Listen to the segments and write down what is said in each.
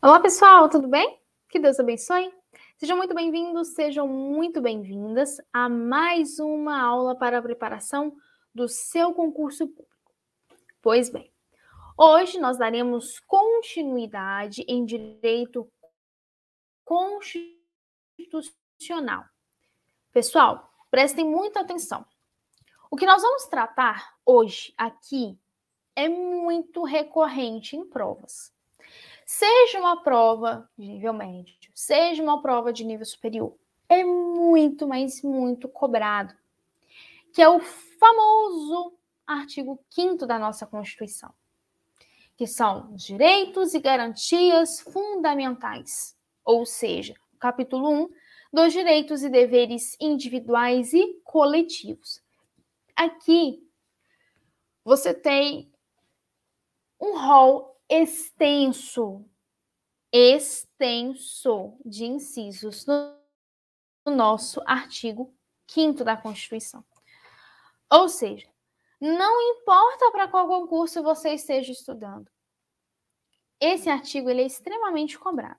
Olá, pessoal, tudo bem? Que Deus abençoe. Sejam muito bem-vindos, sejam muito bem-vindas a mais uma aula para a preparação do seu concurso público. Pois bem, hoje nós daremos continuidade em direito constitucional. Pessoal, prestem muita atenção. O que nós vamos tratar hoje aqui é muito recorrente em provas. Seja uma prova de nível médio, seja uma prova de nível superior, é muito, mas muito cobrado, que é o famoso artigo 5º da nossa Constituição, que são os direitos e garantias fundamentais, ou seja, o capítulo 1 dos direitos e deveres individuais e coletivos. Aqui você tem um rol extenso de incisos no nosso artigo 5º da Constituição. Ou seja, não importa para qual concurso você esteja estudando, esse artigo ele é extremamente cobrado,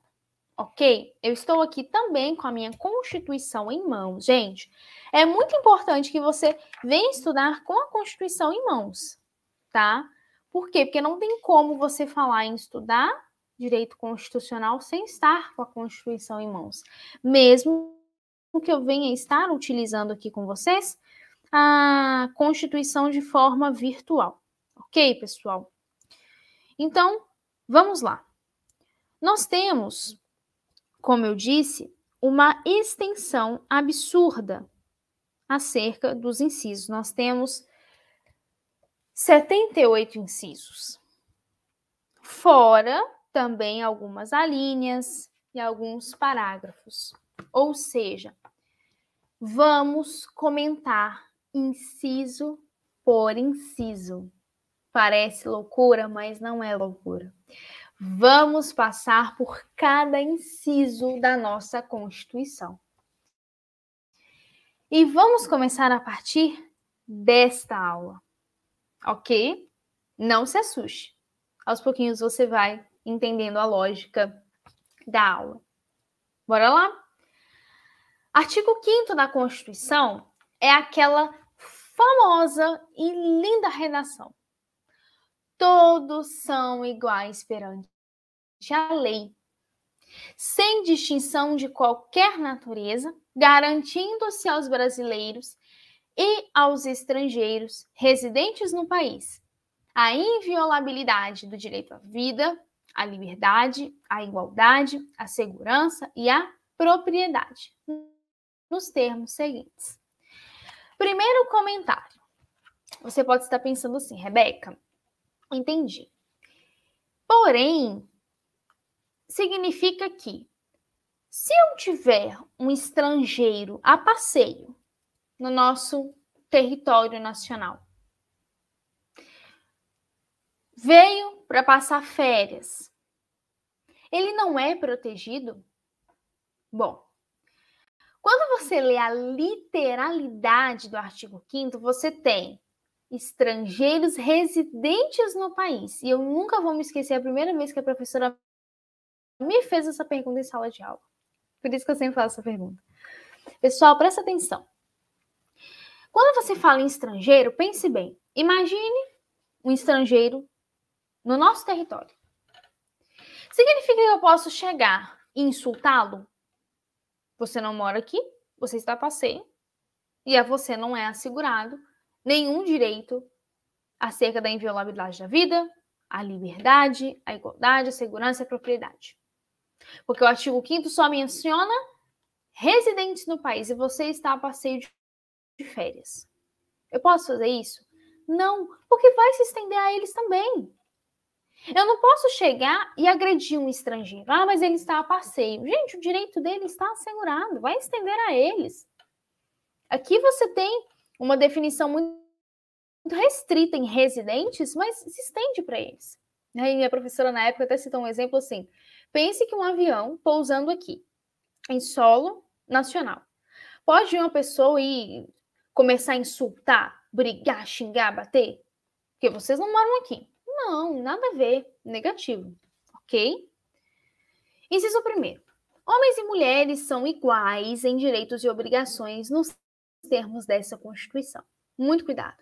ok? Eu estou aqui também com a minha Constituição em mãos. Gente, é muito importante que você venha estudar com a Constituição em mãos, tá? Por quê? Porque não tem como você falar em estudar direito constitucional sem estar com a Constituição em mãos. Mesmo que eu venha estar utilizando aqui com vocês a Constituição de forma virtual. Ok, pessoal? Então, vamos lá. Nós temos, como eu disse, uma extensão absurda acerca dos incisos. Nós temos 78 incisos. Fora também algumas alíneas e alguns parágrafos. Ou seja, vamos comentar inciso por inciso. Parece loucura, mas não é loucura. Vamos passar por cada inciso da nossa Constituição. E vamos começar a partir desta aula, ok? Não se assuste. Aos pouquinhos você vai entendendo a lógica da aula. Bora lá? Artigo 5º da Constituição é aquela famosa e linda redação. Todos são iguais perante a lei, sem distinção de qualquer natureza, garantindo-se aos brasileiros e aos estrangeiros residentes no país a inviolabilidade do direito à vida, à liberdade, à igualdade, à segurança e à propriedade, nos termos seguintes. Primeiro comentário. Você pode estar pensando assim, Rebeca, entendi. Porém, significa que se eu tiver um estrangeiro a passeio no nosso território nacional, veio para passar férias, ele não é protegido? Bom, quando você lê a literalidade do artigo 5º, você tem estrangeiros residentes no país. E eu nunca vou me esquecer a primeira vez que a professora me fez essa pergunta em sala de aula. Por isso que eu sempre faço essa pergunta. Pessoal, presta atenção. Quando você fala em estrangeiro, pense bem. Imagine um estrangeiro no nosso território. Significa que eu posso chegar e insultá-lo? Você não mora aqui, você está a passeio, e a você não é assegurado nenhum direito acerca da inviolabilidade da vida, a liberdade, a igualdade, a segurança e a propriedade. Porque o artigo 5º só menciona residentes no país e você está a passeio de férias. Eu posso fazer isso? Não, porque vai se estender a eles também. Eu não posso chegar e agredir um estrangeiro. Ah, mas ele está a passeio. Gente, o direito dele está assegurado, vai estender a eles. Aqui você tem uma definição muito restrita em residentes, mas se estende para eles. Aí minha professora na época até citou um exemplo assim. Pense que um avião pousando aqui, em solo nacional. Pode uma pessoa ir começar a insultar, brigar, xingar, bater? Porque vocês não moram aqui. Não, nada a ver. Negativo. Ok? Inciso primeiro. Homens e mulheres são iguais em direitos e obrigações nos termos dessa Constituição. Muito cuidado.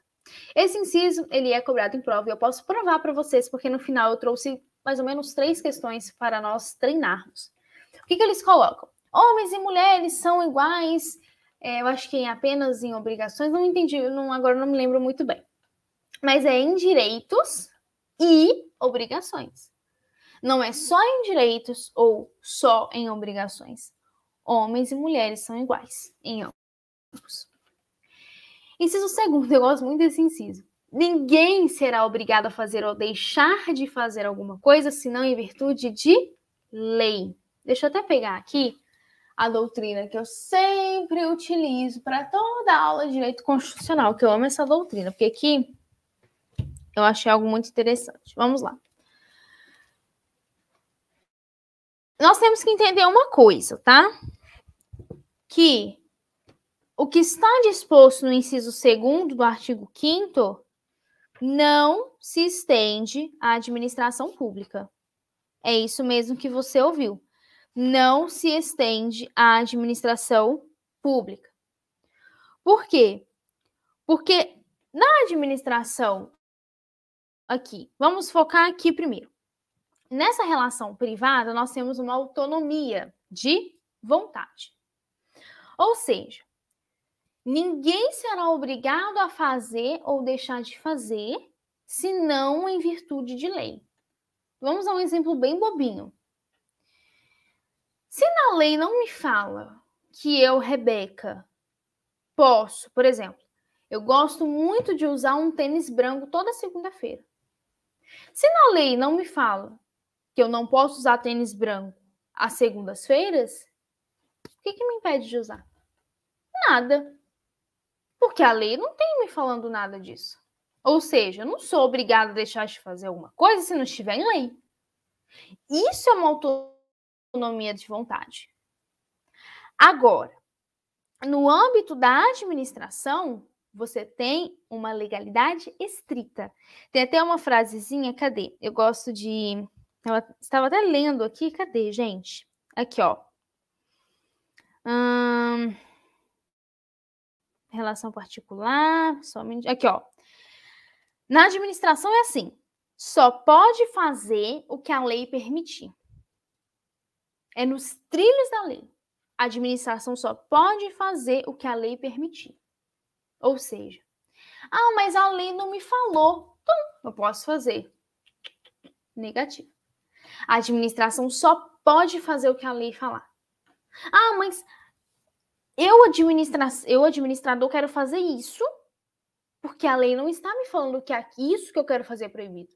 Esse inciso, ele é cobrado em prova e eu posso provar para vocês, porque no final eu trouxe mais ou menos 3 questões para nós treinarmos. O que eles colocam? Homens e mulheres são iguais, eu acho que apenas em obrigações, não entendi, agora não me lembro muito bem. Mas é em direitos e obrigações. Não é só em direitos ou só em obrigações. Homens e mulheres são iguais em ambos. Inciso segundo, eu gosto muito desse inciso. Ninguém será obrigado a fazer ou deixar de fazer alguma coisa, senão em virtude de lei. Deixa eu até pegar aqui a doutrina que eu sempre utilizo para toda aula de direito constitucional, que eu amo essa doutrina, porque aqui eu achei algo muito interessante. Vamos lá. Nós temos que entender uma coisa, tá? Que o que está disposto no inciso 2º do artigo 5º não se estende à administração pública. É isso mesmo que você ouviu. Não se estende à administração pública. Por quê? Porque na administração aqui, vamos focar aqui primeiro. Nessa relação privada, nós temos uma autonomia de vontade. Ou seja, ninguém será obrigado a fazer ou deixar de fazer, senão em virtude de lei. Vamos dar um exemplo bem bobinho. Se na lei não me fala que eu, Rebeca, posso, por exemplo, eu gosto muito de usar um tênis branco toda segunda-feira. Se na lei não me fala que eu não posso usar tênis branco às segundas-feiras, o que me impede de usar? Nada. Porque a lei não tem me falando nada disso. Ou seja, eu não sou obrigada a deixar de fazer alguma coisa se não estiver em lei. Isso é uma autonomia de vontade. Agora, no âmbito da administração, você tem uma legalidade estrita. Tem até uma frasezinha, cadê? Eu gosto de... Eu estava até lendo aqui, cadê, gente? Aqui, ó. Relação particular, somente... Aqui, ó. Na administração é assim, só pode fazer o que a lei permitir. É nos trilhos da lei. A administração só pode fazer o que a lei permitir. Ou seja, mas a lei não me falou, então eu posso fazer. Negativo. A administração só pode fazer o que a lei falar. Mas eu, administrador, quero fazer isso, porque a lei não está me falando que isso que eu quero fazer é proibido.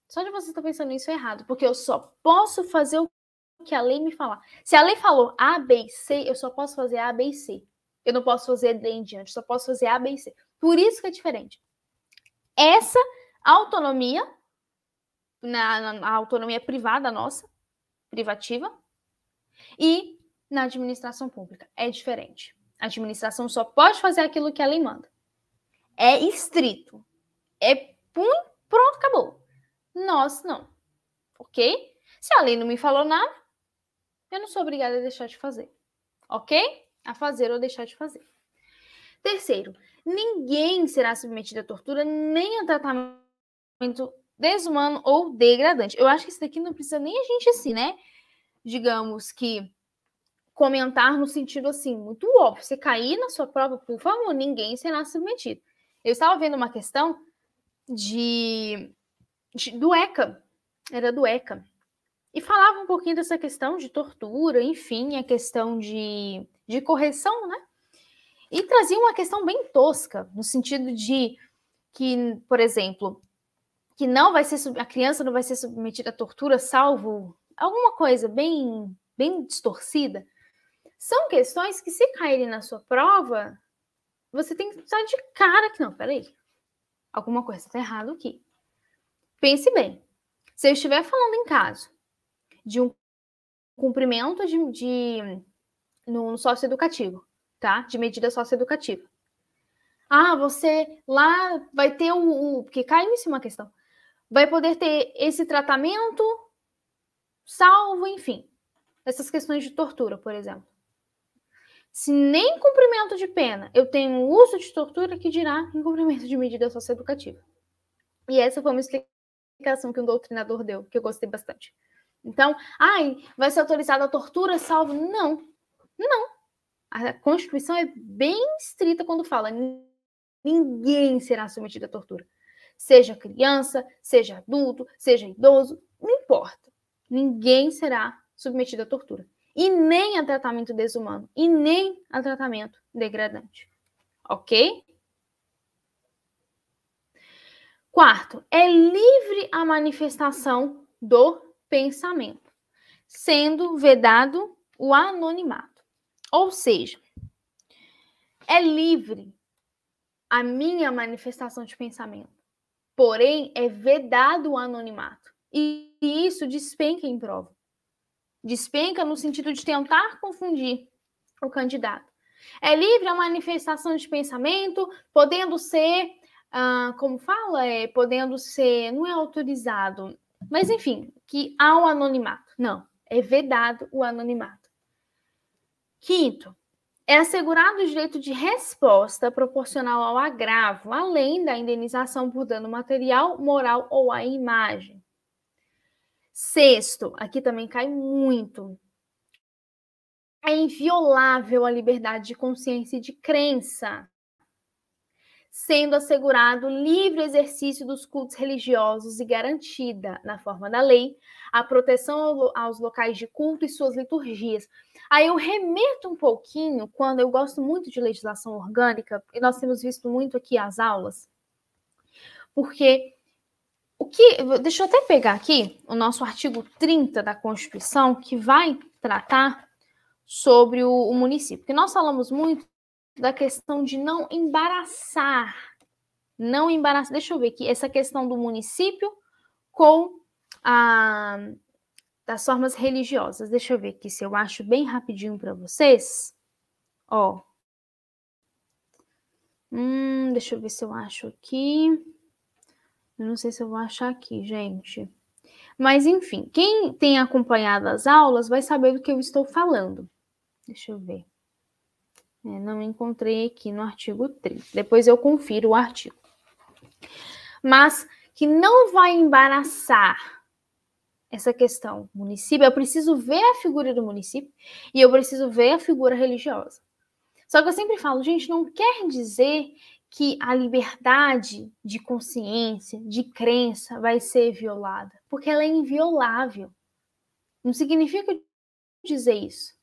Só de você estar pensando nisso é errado, porque eu só posso fazer o que a lei me falar. Se a lei falou A, B e C, eu só posso fazer A, B e C. Eu não posso fazer D em diante, só posso fazer A, B e C. Por isso que é diferente. Essa autonomia, na autonomia privada nossa, privativa, e na administração pública é diferente. A administração só pode fazer aquilo que a lei manda. É estrito. É pum, pronto, acabou. Nós não. Ok? Se a lei não me falou nada, eu não sou obrigada a deixar de fazer. Ok? A fazer ou deixar de fazer. Terceiro, ninguém será submetido à tortura nem a tratamento desumano ou degradante. Eu acho que isso daqui não precisa nem a gente assim, né? Digamos que comentar no sentido assim, muito óbvio. Você cair na sua prova, por favor, ninguém será submetido. Eu estava vendo uma questão do ECA. Era do ECA. E falava um pouquinho dessa questão de tortura, enfim, a questão de correção, né? E trazia uma questão bem tosca, no sentido de que, por exemplo, que a criança não vai ser submetida à tortura, salvo alguma coisa bem distorcida. São questões que, se caírem na sua prova, você tem que estar de cara que, não, peraí, alguma coisa está errada aqui. Pense bem, se eu estiver falando em caso de um cumprimento no socioeducativo, tá? De medida socioeducativa. Você lá vai ter porque caiu em cima a questão. Vai poder ter esse tratamento salvo, enfim, essas questões de tortura, por exemplo. Se nem cumprimento de pena eu tenho uso de tortura, que dirá em cumprimento de medida socioeducativa. E essa foi uma explicação que um doutrinador deu, que eu gostei bastante. Então, vai ser autorizada a tortura, salvo? Não. A Constituição é bem estrita quando fala ninguém será submetido à tortura. Seja criança, seja adulto, seja idoso, não importa. Ninguém será submetido à tortura. E nem a tratamento desumano, e nem a tratamento degradante. Ok? Quarto, é livre a manifestação do pensamento, sendo vedado o anonimato. Ou seja, é livre a minha manifestação de pensamento, porém é vedado o anonimato. E isso despenca em prova. Despenca no sentido de tentar confundir o candidato. É livre a manifestação de pensamento, podendo ser, como fala, podendo ser, não é autorizado, mas enfim, que há o anonimato. Não, é vedado o anonimato. Quinto, é assegurado o direito de resposta proporcional ao agravo, além da indenização por dano material, moral ou à imagem. Sexto, aqui também cai muito, é inviolável a liberdade de consciência e de crença, sendo assegurado livre exercício dos cultos religiosos e garantida, na forma da lei, a proteção aos locais de culto e suas liturgias. Aí eu remeto um pouquinho, quando eu gosto muito de legislação orgânica, e nós temos visto muito aqui as aulas, porque deixa eu até pegar aqui o nosso artigo 30 da Constituição, que vai tratar sobre o município, porque nós falamos muito da questão de não embaraçar, deixa eu ver aqui, essa questão do município com das formas religiosas. Deixa eu ver aqui se eu acho bem rapidinho para vocês. Ó. Deixa eu ver se eu acho aqui. Eu não sei se eu vou achar aqui, gente. Mas, enfim, quem tem acompanhado as aulas vai saber do que eu estou falando. Deixa eu ver. Não encontrei aqui no artigo 30. Depois eu confiro o artigo. Mas que não vai embaraçar essa questão. Município, eu preciso ver a figura do município e eu preciso ver a figura religiosa. Só que eu sempre falo, gente, não quer dizer que a liberdade de consciência, de crença vai ser violada, porque ela é inviolável. Não significa dizer isso.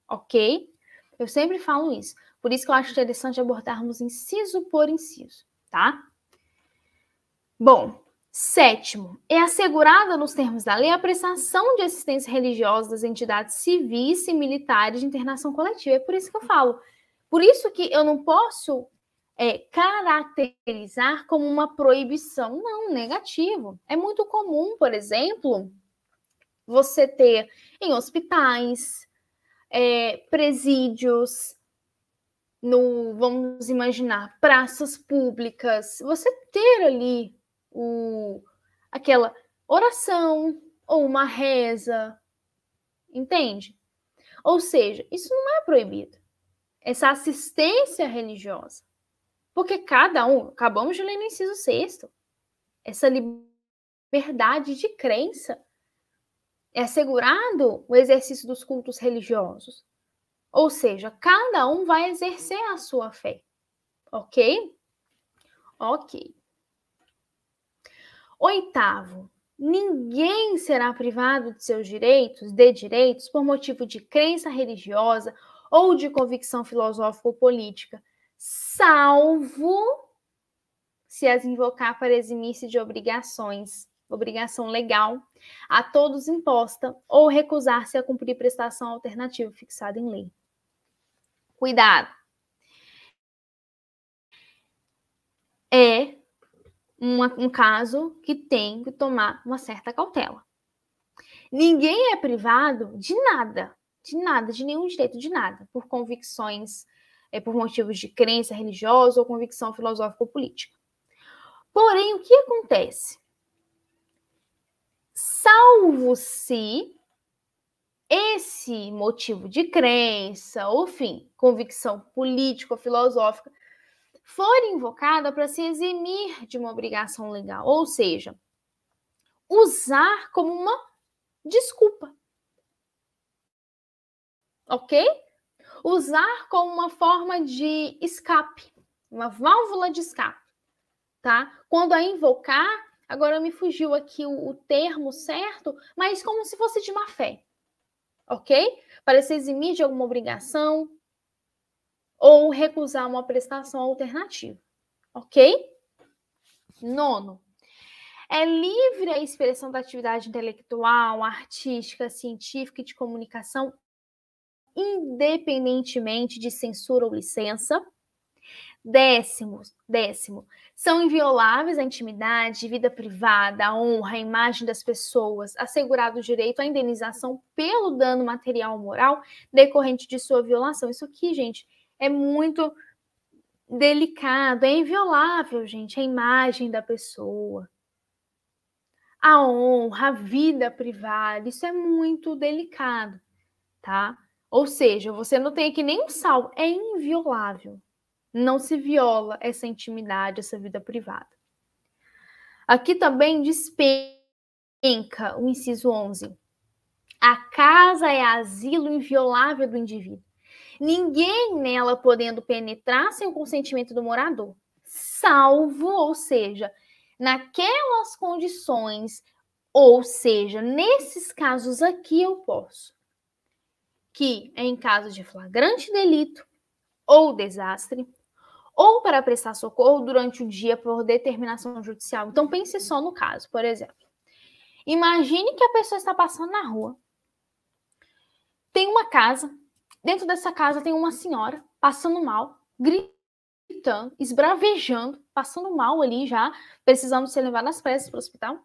Ok? Eu sempre falo isso. Por isso que eu acho interessante abordarmos inciso por inciso, tá? Bom, sétimo, é assegurada nos termos da lei a prestação de assistência religiosa das entidades civis e militares de internação coletiva. É por isso que eu falo. Por isso que eu não posso caracterizar como uma proibição. Não, negativo. É muito comum, por exemplo, você ter em hospitais, presídios, vamos imaginar, praças públicas, você ter ali aquela oração ou uma reza, entende? Ou seja, isso não é proibido. Essa assistência religiosa. Porque cada um, acabamos de ler no inciso 6º, essa liberdade de crença é assegurado o exercício dos cultos religiosos. Ou seja, cada um vai exercer a sua fé. Ok? Ok. Oitavo, ninguém será privado de seus direitos, por motivo de crença religiosa ou de convicção filosófica ou política, salvo se as invocar para eximir-se de obrigação legal, a todos imposta, ou recusar-se a cumprir prestação alternativa fixada em lei. Cuidado! É um caso que tem que tomar uma certa cautela. Ninguém é privado de nada, de nenhum direito, de nada, por convicções, por motivos de crença religiosa ou convicção filosófica ou política. Porém, o que acontece? Salvo salvo se esse motivo de crença, ou enfim, convicção política ou filosófica, for invocada para se eximir de uma obrigação legal, ou seja, usar como uma desculpa, ok? Usar como uma forma de escape, uma válvula de escape, tá? Quando a invocar, agora me fugiu aqui o termo certo, mas como se fosse de má fé, ok? Para se eximir de alguma obrigação ou recusar uma prestação alternativa, ok? Nono, é livre a expressão da atividade intelectual, artística, científica e de comunicação, independentemente de censura ou licença. Décimo, são invioláveis a intimidade, vida privada, a honra, a imagem das pessoas, assegurado o direito à indenização pelo dano material ou moral decorrente de sua violação. Isso aqui, gente, é muito delicado, é inviolável, gente, a imagem da pessoa, a honra, a vida privada, isso é muito delicado, tá? Ou seja, você não tem aqui nenhum salvo, é inviolável. Não se viola essa intimidade, essa vida privada. Aqui também despenca o inciso 11. A casa é asilo inviolável do indivíduo. Ninguém nela podendo penetrar sem o consentimento do morador, salvo, ou seja, naquelas condições, ou seja, nesses casos aqui eu posso, que é em caso de flagrante delito ou desastre, ou para prestar socorro durante o dia por determinação judicial. Então pense só no caso, por exemplo. Imagine que a pessoa está passando na rua, tem uma casa, dentro dessa casa tem uma senhora passando mal, gritando, esbravejando, passando mal ali já, precisando ser levada às pressas para o hospital.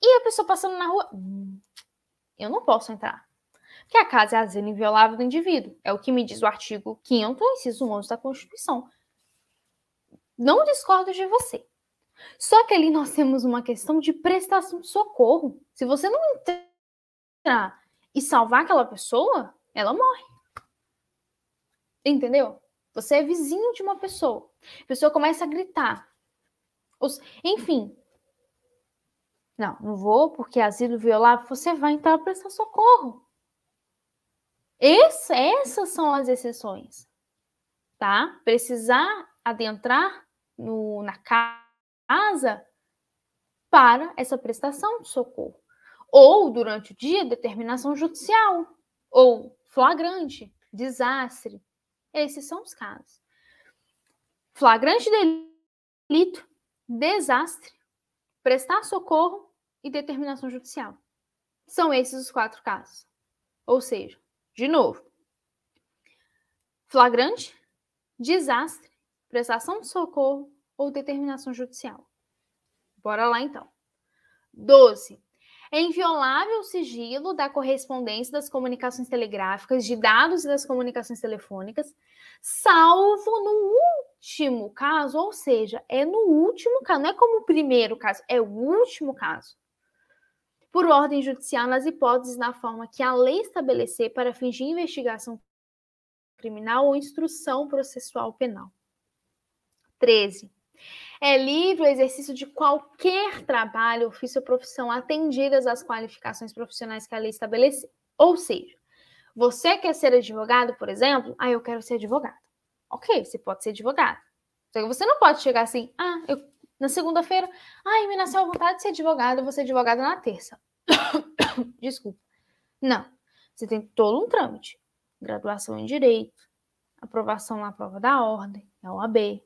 E a pessoa passando na rua, eu não posso entrar. Porque a casa é asilo inviolável do indivíduo. É o que me diz o artigo 5º, inciso 11 da Constituição. Não discordo de você. Só que ali nós temos uma questão de prestação de socorro. Se você não entrar e salvar aquela pessoa, ela morre. Entendeu? Você é vizinho de uma pessoa. A pessoa começa a gritar. Enfim. Não vou, porque asilo violável, você vai entrar para prestar socorro. Essas são as exceções. Tá? Precisar adentrar na casa para essa prestação de socorro. Ou, durante o dia, determinação judicial. Ou flagrante, desastre. Esses são os casos. Flagrante delito, desastre, prestar socorro e determinação judicial. São esses os 4 casos. Ou seja, de novo, flagrante, desastre, prestação de socorro ou determinação judicial. Bora lá, então. 12. É inviolável o sigilo da correspondência das comunicações telegráficas, de dados e das comunicações telefônicas, salvo no último caso, ou seja, é no último caso, não é como o primeiro caso, é o último caso. Por ordem judicial, nas hipóteses na forma que a lei estabelecer para fins de investigação criminal ou instrução processual penal. 13. É livre o exercício de qualquer trabalho, ofício ou profissão atendidas às qualificações profissionais que a lei estabelecer. Ou seja, você quer ser advogado, por exemplo? Eu quero ser advogado. Ok, você pode ser advogado. Só que você não pode chegar assim, na segunda-feira, me nasceu a vontade de ser advogado, eu vou ser advogada na terça. Desculpa. Não, você tem todo um trâmite. Graduação em Direito, aprovação na prova da ordem, a OAB,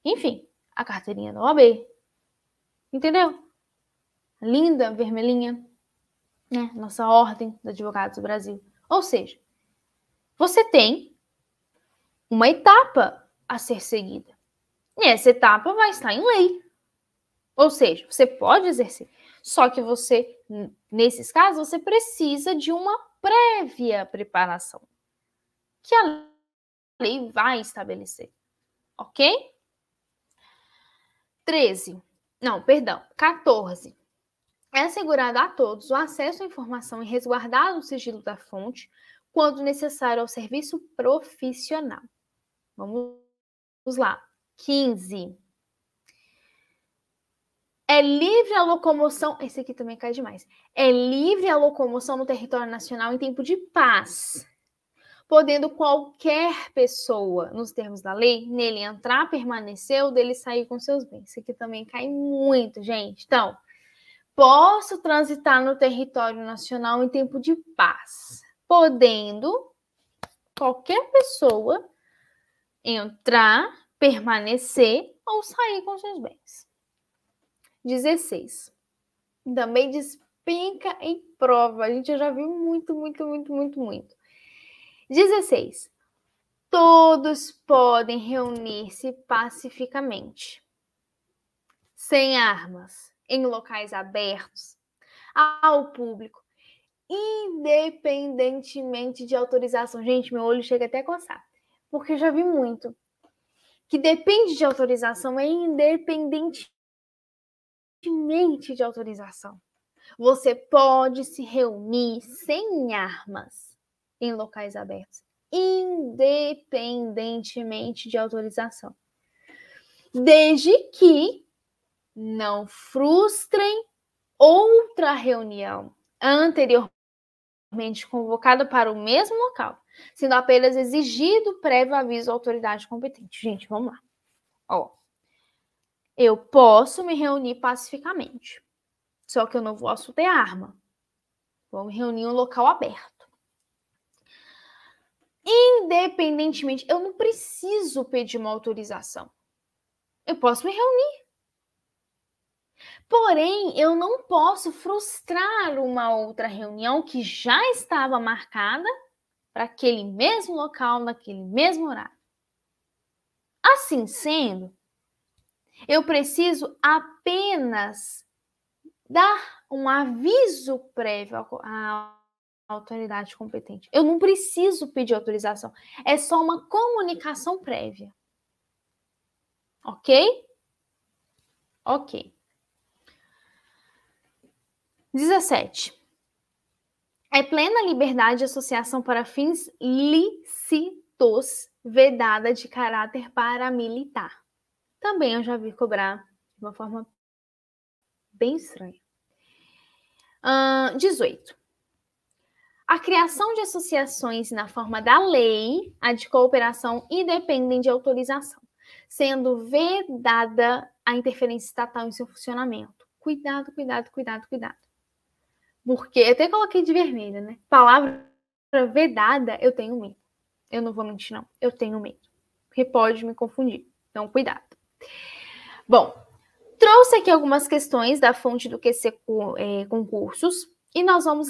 enfim, a carteirinha da OAB. Entendeu? Linda, vermelhinha, né? Nossa ordem dos advogados do Brasil. Ou seja, você tem uma etapa a ser seguida. E essa etapa vai estar em lei. Ou seja, você pode exercer. Só que você, nesses casos, você precisa de uma prévia preparação. Que a lei vai estabelecer. Ok? 14. é assegurado a todos o acesso à informação e resguardado o sigilo da fonte, quando necessário ao serviço profissional. Vamos lá. 15. É livre a locomoção... Esse aqui também cai demais. É livre a locomoção no território nacional em tempo de paz, podendo qualquer pessoa, nos termos da lei, nele entrar, permanecer ou dele sair com seus bens. Isso aqui também cai muito, gente. Então, posso transitar no território nacional em tempo de paz, podendo qualquer pessoa entrar, permanecer ou sair com seus bens. 16. Também despenca em prova. A gente já viu muito. 16. Todos podem reunir-se pacificamente, sem armas, em locais abertos, ao público, independentemente de autorização. Gente, meu olho chega até a coçar, porque eu já vi muito. Que depende de autorização, é independentemente de autorização. Você pode se reunir sem armas em locais abertos, independentemente de autorização, desde que não frustrem outra reunião anteriormente convocada para o mesmo local, sendo apenas exigido prévio aviso à autoridade competente. Gente, vamos lá. Eu posso me reunir pacificamente, só que eu não posso ter arma. Vou me reunir em um local aberto. Independentemente, eu não preciso pedir uma autorização. Eu posso me reunir. Porém, eu não posso frustrar uma outra reunião que já estava marcada para aquele mesmo local, naquele mesmo horário. Assim sendo, eu preciso apenas dar um aviso prévio à autoridade competente. Eu não preciso pedir autorização. É só uma comunicação prévia. Ok? Ok. 17. É plena liberdade de associação para fins lícitos, vedada de caráter paramilitar. Também eu já vi cobrar de uma forma bem estranha. 18. A criação de associações na forma da lei, a de cooperação, independem de autorização, sendo vedada a interferência estatal em seu funcionamento. Cuidado. Porque eu até coloquei de vermelho, né? Palavra vedada, eu tenho medo. Eu não vou mentir, não. Eu tenho medo. Porque pode me confundir. Então, cuidado. Bom, trouxe aqui algumas questões da fonte do QC Concursos e nós vamos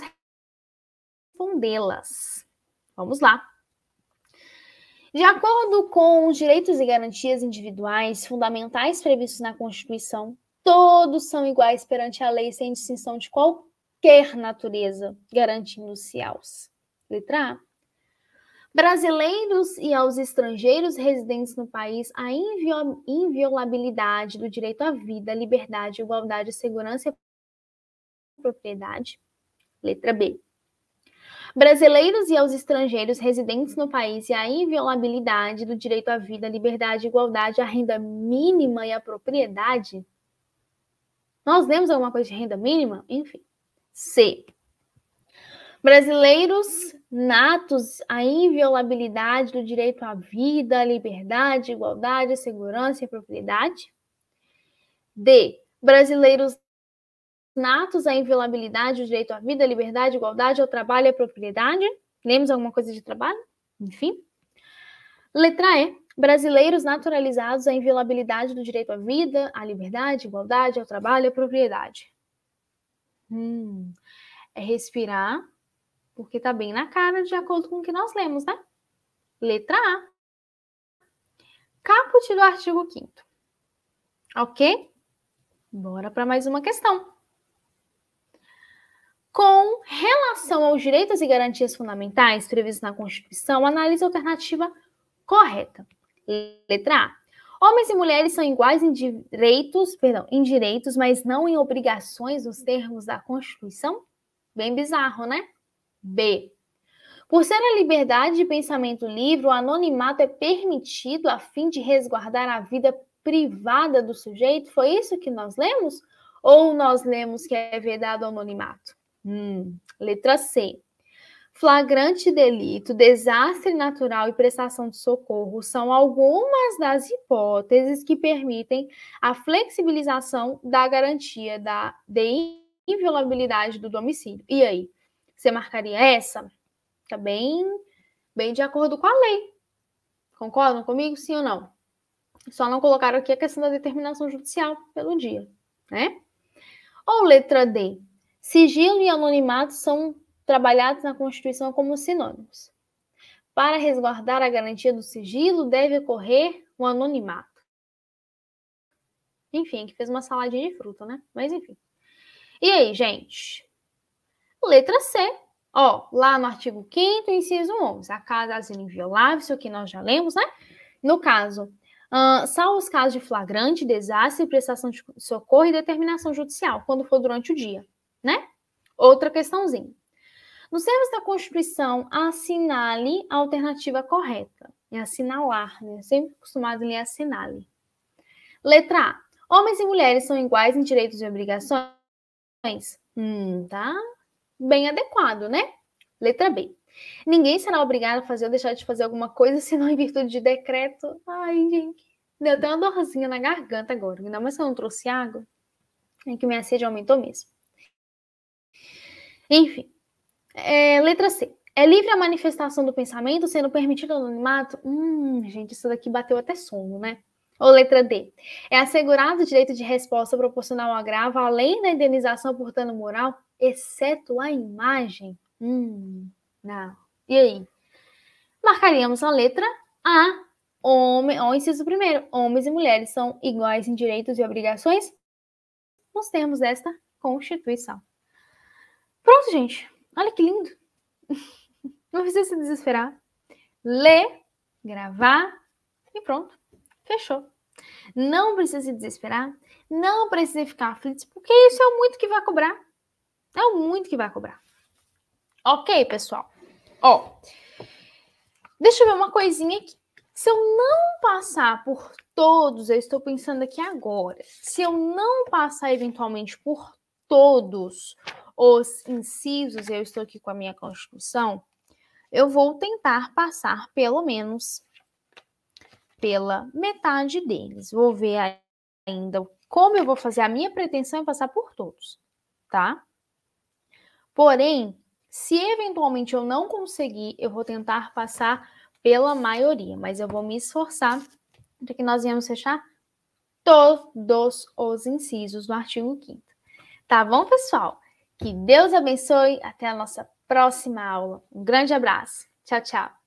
respondê-las. Vamos lá. De acordo com os direitos e garantias individuais fundamentais previstos na Constituição, todos são iguais perante a lei sem distinção de qualquer natureza, garantindo-se aos. Letra A. Brasileiros e aos estrangeiros residentes no país a inviolabilidade do direito à vida, liberdade, igualdade, segurança e propriedade. Letra B. Brasileiros e aos estrangeiros residentes no país e a inviolabilidade do direito à vida, liberdade, igualdade, a renda mínima e a propriedade. Nós lemos alguma coisa de renda mínima? Enfim. C. Brasileiros natos a inviolabilidade do direito à vida, liberdade, igualdade, segurança e propriedade. D. Brasileiros natos a inviolabilidade do direito à vida, liberdade, igualdade, ao trabalho e à propriedade. Lemos alguma coisa de trabalho? Enfim. Letra E. Brasileiros naturalizados a inviolabilidade do direito à vida, à liberdade, igualdade, ao trabalho e à propriedade. É respirar, porque tá bem na cara de acordo com o que nós lemos, né? Letra A. Caput do artigo 5º. Ok? Bora para mais uma questão. Com relação aos direitos e garantias fundamentais previstos na Constituição, analise a alternativa correta. Letra A. Homens e mulheres são iguais em direitos, mas não em obrigações nos termos da Constituição? Bem bizarro, né? B. Por ser a liberdade de pensamento livre, o anonimato é permitido a fim de resguardar a vida privada do sujeito? Foi isso que nós lemos? Ou nós lemos que é vedado o anonimato? Letra C. Flagrante delito, desastre natural e prestação de socorro são algumas das hipóteses que permitem a flexibilização da garantia de inviolabilidade do domicílio. E aí, você marcaria essa? Tá bem de acordo com a lei. Concordam comigo, sim ou não? Só não colocaram aqui a questão da determinação judicial pelo dia, né? Ou letra D. Sigilo e anonimato são trabalhados na Constituição como sinônimos. Para resguardar a garantia do sigilo, deve ocorrer o anonimato. Enfim, que fez uma saladinha de fruta, né? Mas enfim. E aí, gente? Letra C. Lá no artigo 5º, inciso 11. A casa é asilo inviolável, isso aqui nós já lemos, né? No caso, salvo os casos de flagrante, desastre, prestação de socorro e determinação judicial, quando for durante o dia, né? Outra questãozinha. Nos termos da Constituição, assinale a alternativa correta. É assinalar, né? Sempre acostumado a ler assinale. Letra A. Homens e mulheres são iguais em direitos e obrigações? Tá bem adequado, né? Letra B. Ninguém será obrigado a fazer ou deixar de fazer alguma coisa, senão em virtude de decreto. Ai, gente, deu até uma dorzinha na garganta agora. Ainda mais que eu não trouxe água. É que minha sede aumentou mesmo. Enfim. Letra C. É livre a manifestação do pensamento, sendo permitido o anonimato? Gente, isso daqui bateu até sono, né? Ou letra D. É assegurado o direito de resposta proporcional ao agravo, além da indenização por dano moral, exceto a imagem? Não. E aí? Marcaríamos a letra A. Inciso primeiro. Homens e mulheres são iguais em direitos e obrigações nos termos desta Constituição. Pronto, gente. Olha que lindo. Não precisa se desesperar. Ler, gravar e pronto. Fechou. Não precisa se desesperar. Não precisa ficar aflito, porque isso é o muito que vai cobrar. É o muito que vai cobrar. Ok, pessoal? Deixa eu ver uma coisinha aqui. Se eu não passar por todos, eu estou pensando aqui agora, se eu não passar eventualmente por todos os incisos, eu estou aqui com a minha Constituição, eu vou tentar passar pelo menos pela metade deles. Vou ver ainda como eu vou fazer. A minha pretensão é passar por todos, tá? Porém, se eventualmente eu não conseguir, eu vou tentar passar pela maioria, mas eu vou me esforçar para que nós venhamos fechar todos os incisos do artigo 5º. Tá bom, pessoal? Que Deus abençoe. Até a nossa próxima aula. Um grande abraço. Tchau, tchau.